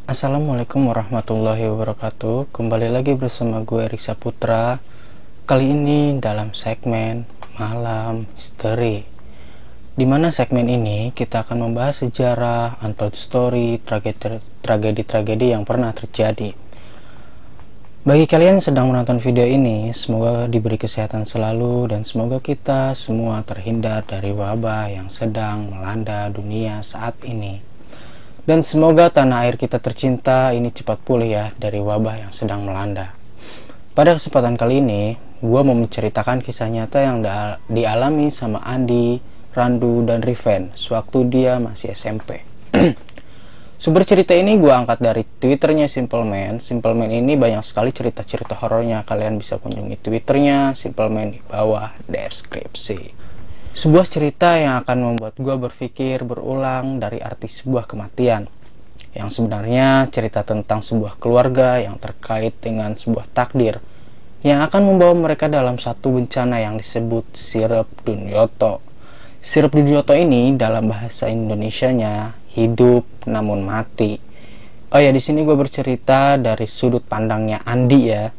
Assalamualaikum warahmatullahi wabarakatuh. Kembali lagi bersama gue Erik Saputra. Kali ini dalam segmen Malam Misteri, dimana segmen ini kita akan membahas sejarah, untold story, tragedi-tragedi yang pernah terjadi. Bagi kalian yang sedang menonton video ini, semoga diberi kesehatan selalu dan semoga kita semua terhindar dari wabah yang sedang melanda dunia saat ini. Dan semoga tanah air kita tercinta ini cepat pulih ya dari wabah yang sedang melanda. Pada kesempatan kali ini, gue mau menceritakan kisah nyata yang dialami sama Andi, Randu, dan Riven sewaktu dia masih SMP. Sumber cerita ini gue angkat dari Twitternya Simple Man. Simple Man ini banyak sekali cerita-cerita horornya. Kalian bisa kunjungi Twitternya Simple Man di bawah deskripsi. Sebuah cerita yang akan membuat gue berpikir berulang dari arti sebuah kematian, yang sebenarnya cerita tentang sebuah keluarga yang terkait dengan sebuah takdir yang akan membawa mereka dalam satu bencana yang disebut Sirep Dunyoto. Sirep Dunyoto ini dalam bahasa Indonesianya hidup namun mati. Oh ya, di sini gue bercerita dari sudut pandangnya Andi ya.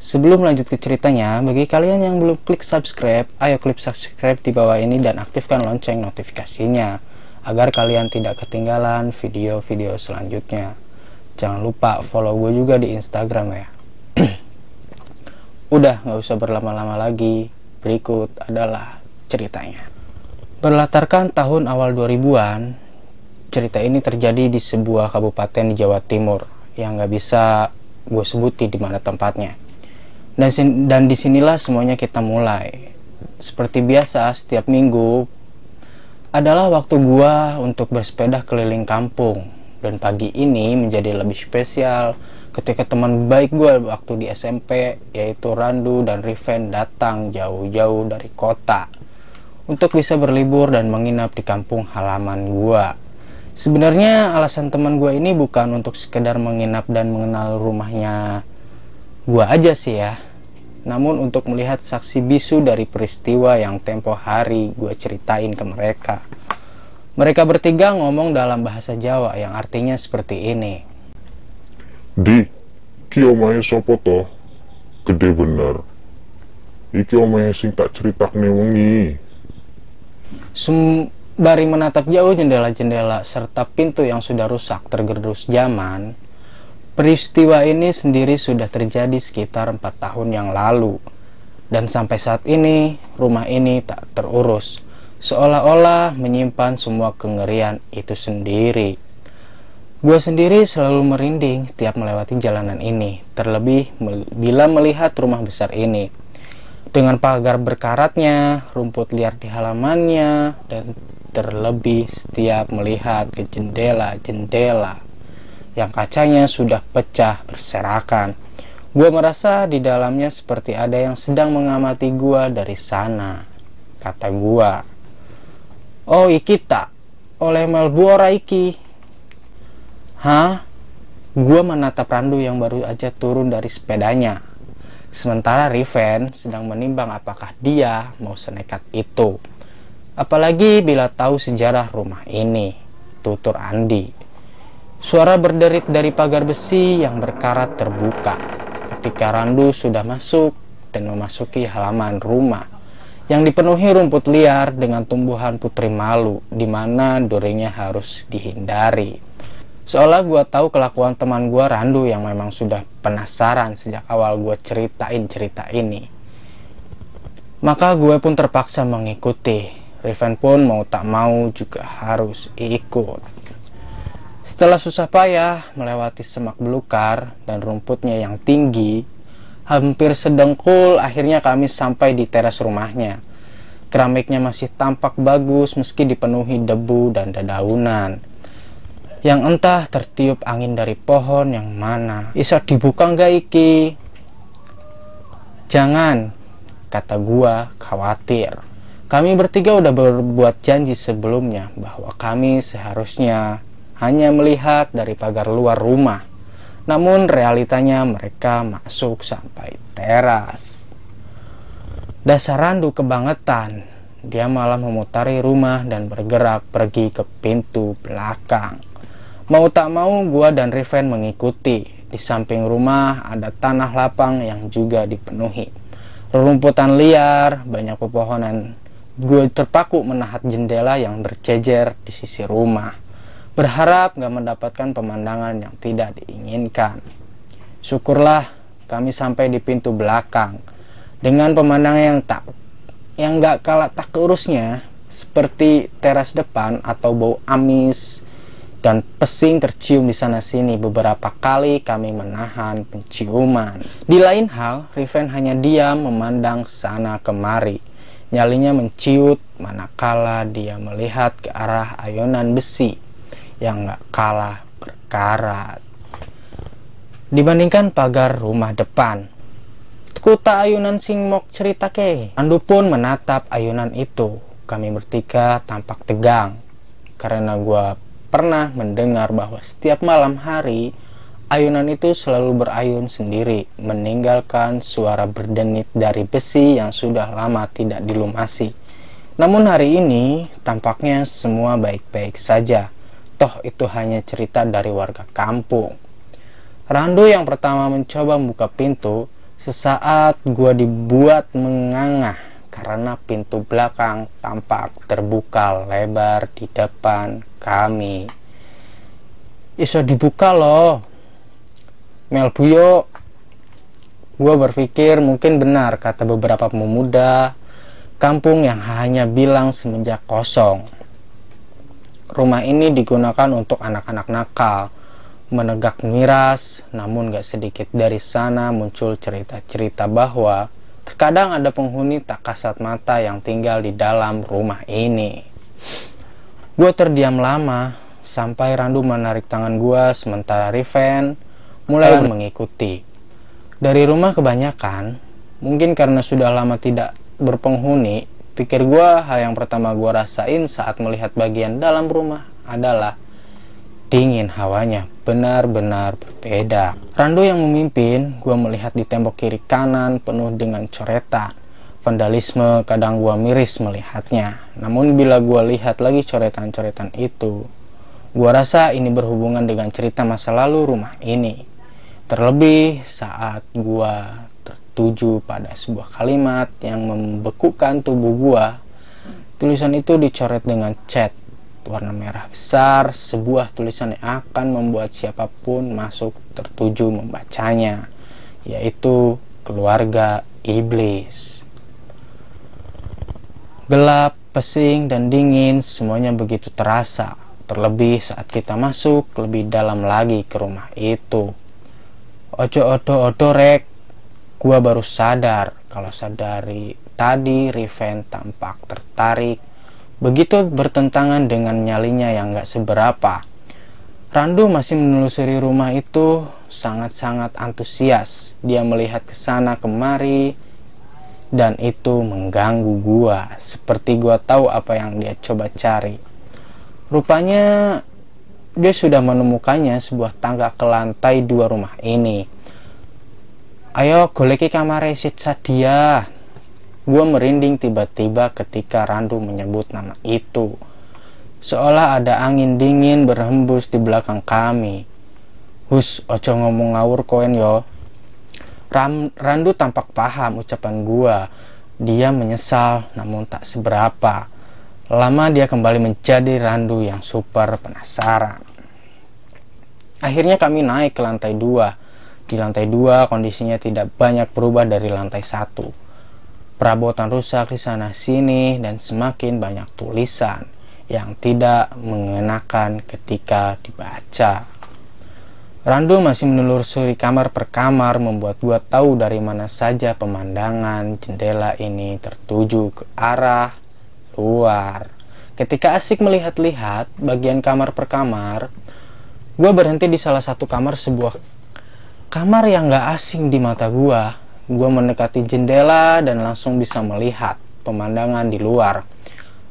Sebelum lanjut ke ceritanya, bagi kalian yang belum klik subscribe, ayo klik subscribe di bawah ini dan aktifkan lonceng notifikasinya agar kalian tidak ketinggalan video-video selanjutnya. Jangan lupa follow gue juga di Instagram ya. Udah, gak usah berlama-lama lagi. Berikut adalah ceritanya. Berlatarkan tahun awal 2000-an, cerita ini terjadi di sebuah kabupaten di Jawa Timur yang gak bisa gue sebutin di mana tempatnya. Dan disinilah semuanya kita mulai. Seperti biasa, setiap minggu adalah waktu gua untuk bersepeda keliling kampung. Dan pagi ini menjadi lebih spesial ketika teman baik gua waktu di SMP, yaitu Randu dan Riven, datang jauh-jauh dari kota untuk bisa berlibur dan menginap di kampung halaman gua. Sebenarnya alasan teman gua ini bukan untuk sekedar menginap dan mengenal rumahnya gua aja sih ya, namun untuk melihat saksi bisu dari peristiwa yang tempo hari gua ceritain ke mereka. Mereka bertiga ngomong dalam bahasa Jawa yang artinya seperti ini. Di, ki omahe sopo to? Gede bener. Iki omahe sing tak critakne wengi. Sembari menatap jauh jendela-jendela serta pintu yang sudah rusak tergerus zaman, peristiwa ini sendiri sudah terjadi sekitar 4 tahun yang lalu. Dan sampai saat ini, rumah ini tak terurus, seolah-olah menyimpan semua kengerian itu sendiri. Gue sendiri selalu merinding setiap melewati jalanan ini, terlebih bila melihat rumah besar ini. Dengan pagar berkaratnya, rumput liar di halamannya, dan terlebih setiap melihat ke jendela-jendela yang kacanya sudah pecah berserakan. Gue merasa di dalamnya seperti ada yang sedang mengamati gue dari sana. Kata gue, "Oh iki tak, oleh Melbuora iki." Hah? Gue menatap Randu yang baru aja turun dari sepedanya. Sementara Riven sedang menimbang apakah dia mau senekat itu. Apalagi bila tahu sejarah rumah ini, tutur Andi. Suara berderit dari pagar besi yang berkarat terbuka ketika Randu sudah masuk dan memasuki halaman rumah yang dipenuhi rumput liar dengan tumbuhan putri malu di mana durinya harus dihindari. Seolah gue tahu kelakuan teman gue Randu yang memang sudah penasaran sejak awal gue ceritain cerita ini. Maka gue pun terpaksa mengikuti. Riven pun mau tak mau juga harus ikut. Setelah susah payah melewati semak belukar dan rumputnya yang tinggi, hampir sedengkul, akhirnya kami sampai di teras rumahnya. Keramiknya masih tampak bagus meski dipenuhi debu dan dedaunan yang entah tertiup angin dari pohon yang mana. "Bisa dibuka nggak iki?" "Jangan," kata gua khawatir. Kami bertiga udah berbuat janji sebelumnya bahwa kami seharusnya hanya melihat dari pagar luar rumah. Namun realitanya mereka masuk sampai teras. Dasar Randu kebangetan. Dia malah memutari rumah dan bergerak pergi ke pintu belakang. Mau tak mau gua dan Riven mengikuti. Di samping rumah ada tanah lapang yang juga dipenuhi rerumputan liar, banyak pepohonan. Gue terpaku menahat jendela yang berjejer di sisi rumah, berharap gak mendapatkan pemandangan yang tidak diinginkan. Syukurlah kami sampai di pintu belakang dengan pemandangan yang gak kalah tak keurusnya, seperti teras depan atau bau amis dan pesing tercium di sana sini. Beberapa kali kami menahan penciuman. Di lain hal, Riven hanya diam memandang sana kemari. Nyalinya menciut manakala dia melihat ke arah ayunan besi yang gak kalah berkarat dibandingkan pagar rumah depan. Kuta ayunan sing mok cerita ke. Randu pun menatap ayunan itu. Kami bertiga tampak tegang karena gua pernah mendengar bahwa setiap malam hari ayunan itu selalu berayun sendiri, meninggalkan suara berdenit dari besi yang sudah lama tidak dilumasi. Namun hari ini tampaknya semua baik-baik saja. Toh itu hanya cerita dari warga kampung. Randu yang pertama mencoba membuka pintu. Sesaat gua dibuat mengangah karena pintu belakang tampak terbuka lebar di depan kami. Iso dibuka loh, Mel Buyo. Gua berpikir mungkin benar kata beberapa pemuda kampung yang hanya bilang semenjak kosong. Rumah ini digunakan untuk anak-anak nakal, menegak miras. Namun gak sedikit dari sana muncul cerita-cerita bahwa terkadang ada penghuni tak kasat mata yang tinggal di dalam rumah ini. Gue terdiam lama sampai Randu menarik tangan gue, sementara Riven mulai mengikuti. Dari rumah kebanyakan, mungkin karena sudah lama tidak berpenghuni, pikir gue hal yang pertama gue rasain saat melihat bagian dalam rumah adalah dingin hawanya, benar-benar berbeda. Randu yang memimpin, gue melihat di tembok kiri kanan penuh dengan coretan. Vandalisme, kadang gue miris melihatnya. Namun bila gue lihat lagi coretan-coretan itu, gue rasa ini berhubungan dengan cerita masa lalu rumah ini. Terlebih saat gue tertuju pada sebuah kalimat yang membekukan tubuh gue. Tulisan itu dicoret dengan cat warna merah besar, sebuah tulisan yang akan membuat siapapun masuk tertuju membacanya, yaitu keluarga iblis. Gelap, pesing, dan dingin semuanya begitu terasa, terlebih saat kita masuk lebih dalam lagi ke rumah itu. Odo rek, gua baru sadar kalau sadari tadi Riven tampak tertarik, begitu bertentangan dengan nyalinya yang gak seberapa. Randu masih menelusuri rumah itu sangat-sangat antusias. Dia melihat ke sana kemari dan itu mengganggu gua, seperti gua tahu apa yang dia coba cari. Rupanya dia sudah menemukannya, sebuah tangga ke lantai 2 rumah ini. Ayo goleki kamar Sadia. Gue merinding tiba-tiba ketika Randu menyebut nama itu. Seolah ada angin dingin berhembus di belakang kami. Hus, ojo ngomong ngawur koen yo. Randu tampak paham ucapan gue. Dia menyesal namun tak seberapa. Lama dia kembali menjadi Randu yang super penasaran. Akhirnya kami naik ke lantai 2. Di lantai 2 kondisinya tidak banyak berubah dari lantai 1. Perabotan rusak di sana sini dan semakin banyak tulisan yang tidak mengenakan ketika dibaca. Randu masih menelusuri kamar per kamar, membuat gua tahu dari mana saja pemandangan jendela ini tertuju ke arah luar. Ketika asik melihat-lihat bagian kamar per kamar, gua berhenti di salah satu kamar, sebuah kamar yang gak asing di mata gua. Gue mendekati jendela dan langsung bisa melihat pemandangan di luar.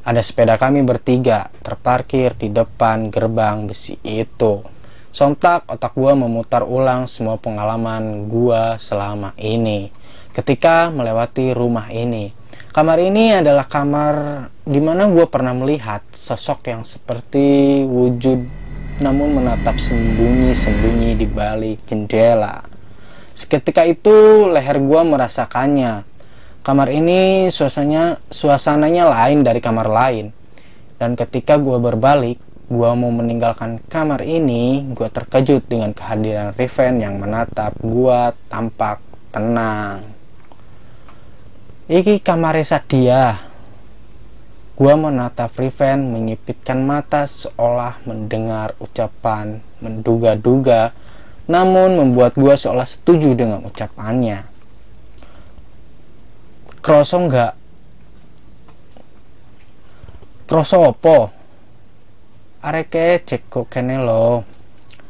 Ada sepeda kami bertiga terparkir di depan gerbang besi itu. Sontak otak gue memutar ulang semua pengalaman gue selama ini ketika melewati rumah ini. Kamar ini adalah kamar dimana gue pernah melihat sosok yang seperti wujud namun menatap sembunyi-sembunyi di balik jendela. Seketika itu leher gua merasakannya. Kamar ini suasananya lain dari kamar lain. Dan ketika gua berbalik, gua mau meninggalkan kamar ini, gua terkejut dengan kehadiran Riven yang menatap gua tampak tenang. Iki kamar Sadia. Gua menatap Riven menyipitkan mata seolah mendengar ucapan menduga-duga, namun membuat gua seolah setuju dengan ucapannya. Kroso enggak? Kroso opo? Areke ceko kene lo.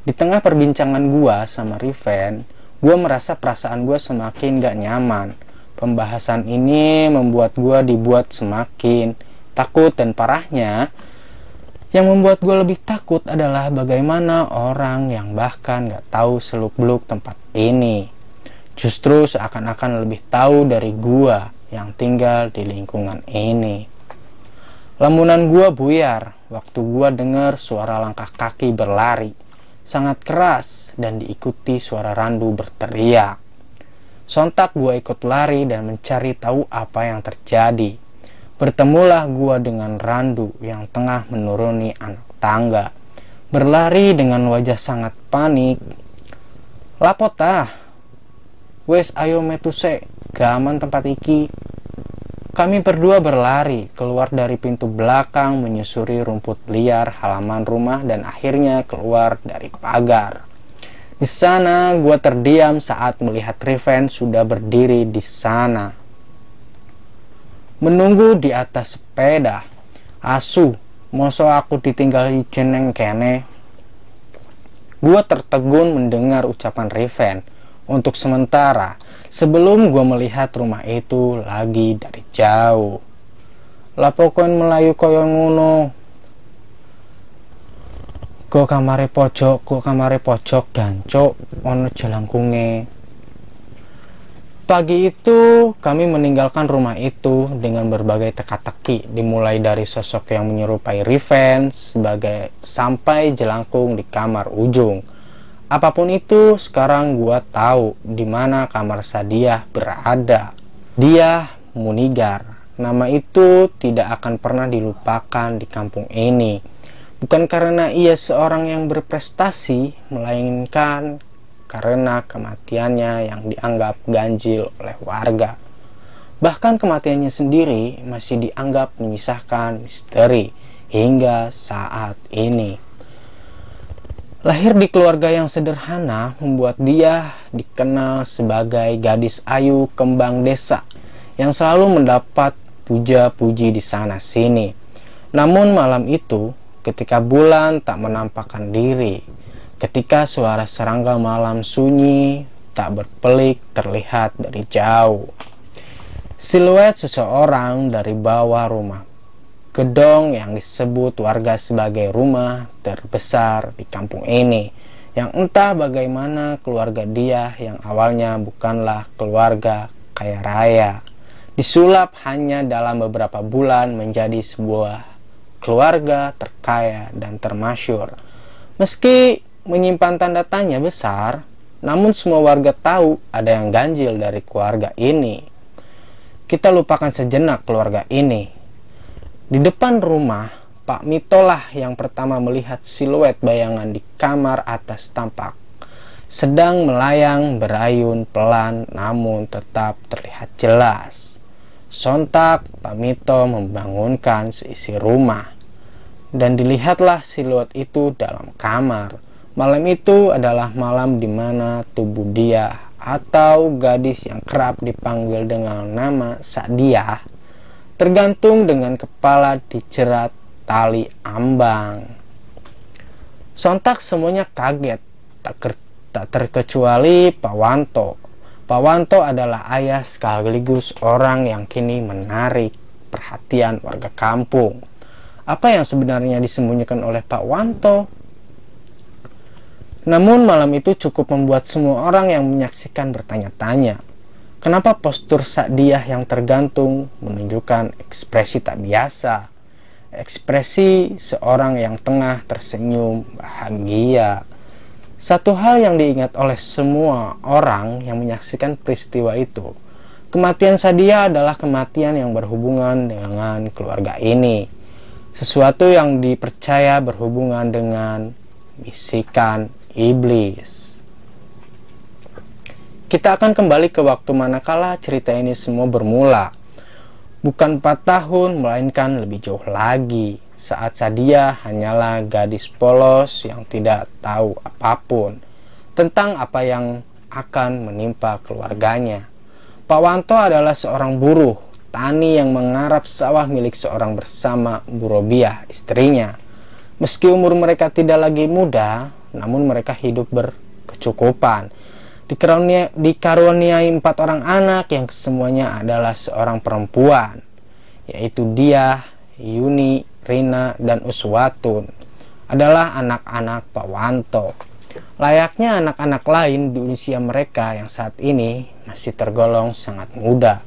Di tengah perbincangan gua sama Riven, gua merasa perasaan gua semakin gak nyaman. Pembahasan ini membuat gua dibuat semakin takut, dan parahnya yang membuat gue lebih takut adalah bagaimana orang yang bahkan gak tahu seluk-beluk tempat ini justru seakan-akan lebih tahu dari gue yang tinggal di lingkungan ini. Lamunan gue buyar waktu gue dengar suara langkah kaki berlari sangat keras dan diikuti suara Randu berteriak. Sontak gue ikut lari dan mencari tahu apa yang terjadi. Bertemulah gua dengan Randu yang tengah menuruni anak tangga, berlari dengan wajah sangat panik. Lapotah, wes ayo metuse, gaman tempat iki. Kami berdua berlari keluar dari pintu belakang, menyusuri rumput liar halaman rumah dan akhirnya keluar dari pagar. Di sana gua terdiam saat melihat Riven sudah berdiri di sana, menunggu di atas sepeda. Asu, moso aku ditinggal jeneng kene. Gua tertegun mendengar ucapan Riven untuk sementara sebelum gua melihat rumah itu lagi dari jauh. Lapo kon melayu koyo ngono? Go kamare pojok danco ono jelangkunge. Pagi itu kami meninggalkan rumah itu dengan berbagai teka-teki, dimulai dari sosok yang menyerupai Riven sampai jelangkung di kamar ujung. Apapun itu, sekarang gua tahu di mana kamar Sadia berada. Dia Munigar. Nama itu tidak akan pernah dilupakan di kampung ini. Bukan karena ia seorang yang berprestasi, melainkan karena kematiannya yang dianggap ganjil oleh warga. Bahkan kematiannya sendiri masih dianggap menyisakan misteri hingga saat ini. Lahir di keluarga yang sederhana membuat dia dikenal sebagai gadis ayu kembang desa yang selalu mendapat puja-puji di sana-sini. Namun malam itu, ketika bulan tak menampakkan diri, ketika suara serangga malam sunyi tak berpelik terlihat dari jauh, siluet seseorang dari bawah rumah gedong yang disebut warga sebagai rumah terbesar di kampung ini, yang entah bagaimana keluarga dia yang awalnya bukanlah keluarga kaya raya, disulap hanya dalam beberapa bulan menjadi sebuah keluarga terkaya dan termasyur. Meski menyimpan tanda tanya besar, namun semua warga tahu ada yang ganjil dari keluarga ini. Kita lupakan sejenak keluarga ini. Di depan rumah, Pak Mito lah yang pertama melihat siluet bayangan di kamar atas tampak sedang melayang berayun pelan namun tetap terlihat jelas. Sontak Pak Mito membangunkan seisi rumah dan dilihatlah siluet itu dalam kamar. Malam itu adalah malam di mana tubuh dia atau gadis yang kerap dipanggil dengan nama Sadia tergantung dengan kepala dijerat tali ambang. Sontak semuanya kaget, tak terkecuali Pak Wanto. Pak Wanto adalah ayah sekaligus orang yang kini menarik perhatian warga kampung. Apa yang sebenarnya disembunyikan oleh Pak Wanto? Namun malam itu cukup membuat semua orang yang menyaksikan bertanya-tanya. Kenapa postur Sadia yang tergantung menunjukkan ekspresi tak biasa? ekspresi seorang yang tengah tersenyum bahagia. Satu hal yang diingat oleh semua orang yang menyaksikan peristiwa itu, kematian Sadia adalah kematian yang berhubungan dengan keluarga ini. Sesuatu yang dipercaya berhubungan dengan bisikan iblis. Kita akan kembali ke waktu manakala cerita ini semua bermula. Bukan 4 tahun, melainkan lebih jauh lagi, saat Sadia hanyalah gadis polos yang tidak tahu apapun tentang apa yang akan menimpa keluarganya. Pak Wanto adalah seorang buruh tani yang menggarap sawah milik seorang bersama Bu Robiah, istrinya. Meski umur mereka tidak lagi muda, namun mereka hidup berkecukupan. Dikaruniai 4 orang anak yang semuanya adalah seorang perempuan, yaitu Diah, Yuni, Rina, dan Uswatun adalah anak-anak Pak Wanto. Layaknya anak-anak lain di usia mereka yang saat ini masih tergolong sangat muda.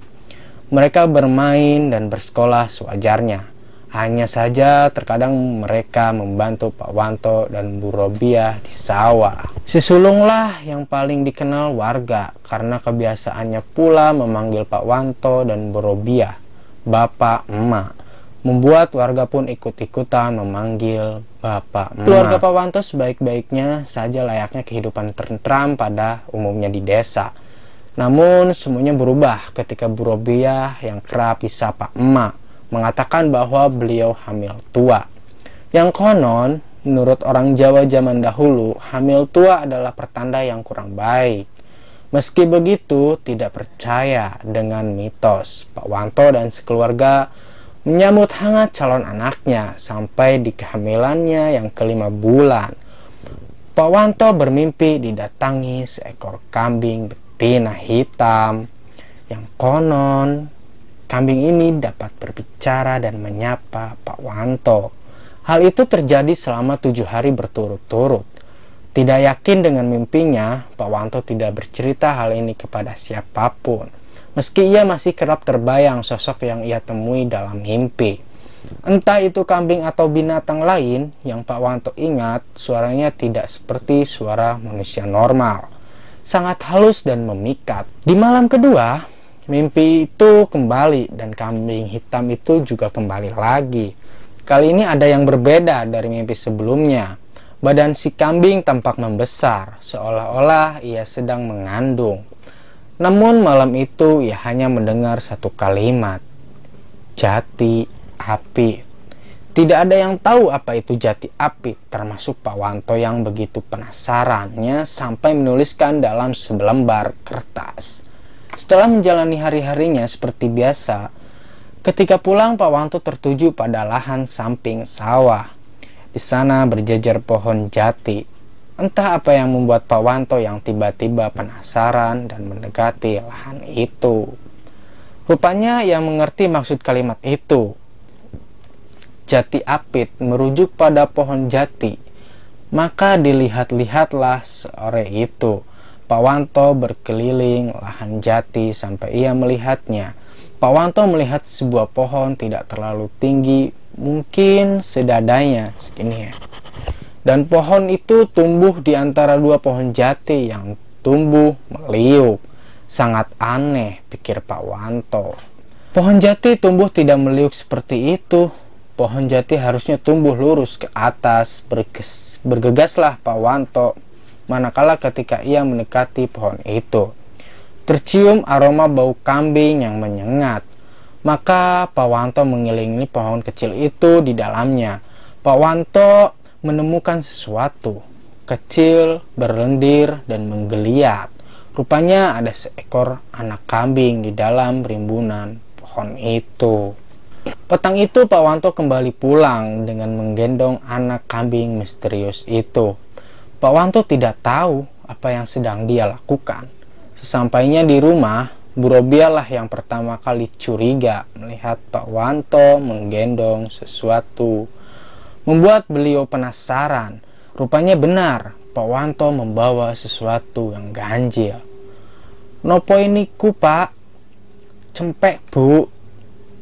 Mereka bermain dan bersekolah sewajarnya. Hanya saja terkadang mereka membantu Pak Wanto dan Bu Robiah di sawah. Si sulunglah yang paling dikenal warga karena kebiasaannya pula memanggil Pak Wanto dan Bu Robiah Bapak Emak, membuat warga pun ikut-ikutan memanggil Bapak Emak. Keluarga Pak Wanto sebaik-baiknya saja layaknya kehidupan tentram pada umumnya di desa. Namun semuanya berubah ketika Bu Robiah yang kerap disapa Emak mengatakan bahwa beliau hamil tua. Yang konon, menurut orang Jawa zaman dahulu, hamil tua adalah pertanda yang kurang baik. Meski begitu, tidak percaya dengan mitos. Pak Wanto dan sekeluarga menyambut hangat calon anaknya sampai di kehamilannya yang ke-5 bulan. Pak Wanto bermimpi didatangi seekor kambing betina hitam yang konon kambing ini dapat berbicara dan menyapa Pak Wanto. Hal itu terjadi selama 7 hari berturut-turut. Tidak yakin dengan mimpinya, Pak Wanto tidak bercerita hal ini kepada siapapun. Meski ia masih kerap terbayang sosok yang ia temui dalam mimpi. Entah itu kambing atau binatang lain, yang Pak Wanto ingat suaranya tidak seperti suara manusia normal. Sangat halus dan memikat. Di malam kedua, mimpi itu kembali dan kambing hitam itu juga kembali lagi. Kali ini ada yang berbeda dari mimpi sebelumnya. Badan si kambing tampak membesar, seolah-olah ia sedang mengandung. Namun malam itu ia hanya mendengar satu kalimat, jati api. Tidak ada yang tahu apa itu jati api, termasuk Pak Wanto yang begitu penasarannya sampai menuliskan dalam selembar kertas. Setelah menjalani hari-harinya seperti biasa, ketika pulang Pak Wanto tertuju pada lahan samping sawah. Di sana berjejer pohon jati. Entah apa yang membuat Pak Wanto yang tiba-tiba penasaran dan mendekati lahan itu. Rupanya ia mengerti maksud kalimat itu. Jati apit merujuk pada pohon jati. Maka dilihat-lihatlah sore itu Pak Wanto berkeliling lahan jati sampai ia melihatnya. Pak Wanto melihat sebuah pohon tidak terlalu tinggi, mungkin sedadanya segini ya. Dan pohon itu tumbuh di antara 2 pohon jati yang tumbuh meliuk. Sangat aneh, pikir Pak Wanto. Pohon jati tumbuh tidak meliuk seperti itu. Pohon jati harusnya tumbuh lurus ke atas. Bergegaslah Pak Wanto manakala ketika ia mendekati pohon itu. Tercium aroma bau kambing yang menyengat. Maka Pak Wanto mengiling-ilingi pohon kecil itu di dalamnya. Pak Wanto menemukan sesuatu kecil, berlendir, dan menggeliat. Rupanya ada seekor anak kambing di dalam rimbunan pohon itu. Petang itu Pak Wanto kembali pulang dengan menggendong anak kambing misterius itu. Pak Wanto tidak tahu apa yang sedang dia lakukan. Sesampainya di rumah, Bu Robiah lah yang pertama kali curiga melihat Pak Wanto menggendong sesuatu. Membuat beliau penasaran. Rupanya benar, Pak Wanto membawa sesuatu yang ganjil. Nopo ini ku Pak? Cempek Bu.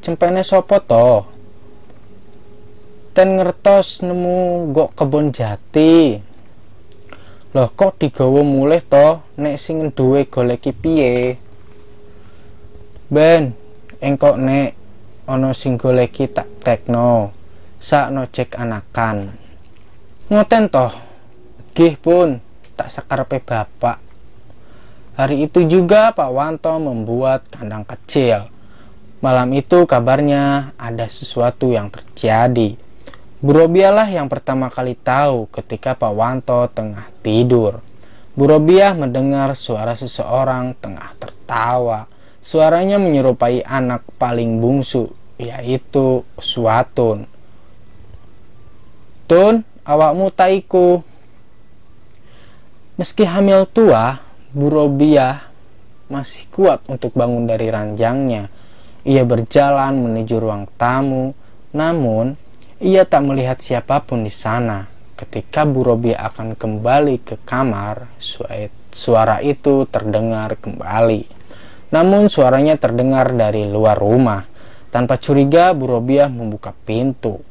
Cempeknya sopo toh? ten ngertos nemu gok kebon jati. Loh kok digawa mulih to, nek sing duwe goleki piye? Ben, engkok nek ana sing goleki tak tekno. Sakno cek anakan. Ngoten toh. Nggih pun, tak sakarepe bapak. Hari itu juga Pak Wanto membuat kandang kecil. Malam itu kabarnya ada sesuatu yang terjadi. Bu Robiah lah yang pertama kali tahu ketika Pak Wanto tengah tidur. Bu Robiah mendengar suara seseorang tengah tertawa. Suaranya menyerupai anak paling bungsu, yaitu Suatun. Tun, awakmu taiku. Meski hamil tua, Bu Robiah masih kuat untuk bangun dari ranjangnya. Ia berjalan menuju ruang tamu, namun ia tak melihat siapapun di sana. Ketika Bu Robiah akan kembali ke kamar, suara itu terdengar kembali. Namun suaranya terdengar dari luar rumah. Tanpa curiga, Bu Robiah membuka pintu,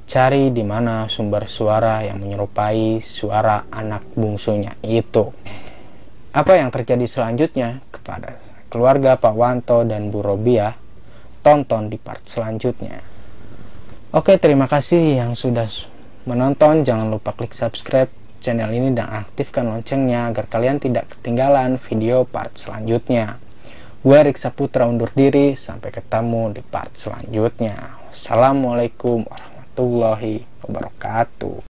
cari di mana sumber suara yang menyerupai suara anak bungsunya itu. Apa yang terjadi selanjutnya kepada keluarga Pak Wanto dan Bu Robiah? Tonton di part selanjutnya. Oke, terima kasih yang sudah menonton. Jangan lupa klik subscribe channel ini dan aktifkan loncengnya agar kalian tidak ketinggalan video part selanjutnya. Gue Rik Saputra undur diri, sampai ketemu di part selanjutnya. Wassalamualaikum warahmatullahi wabarakatuh.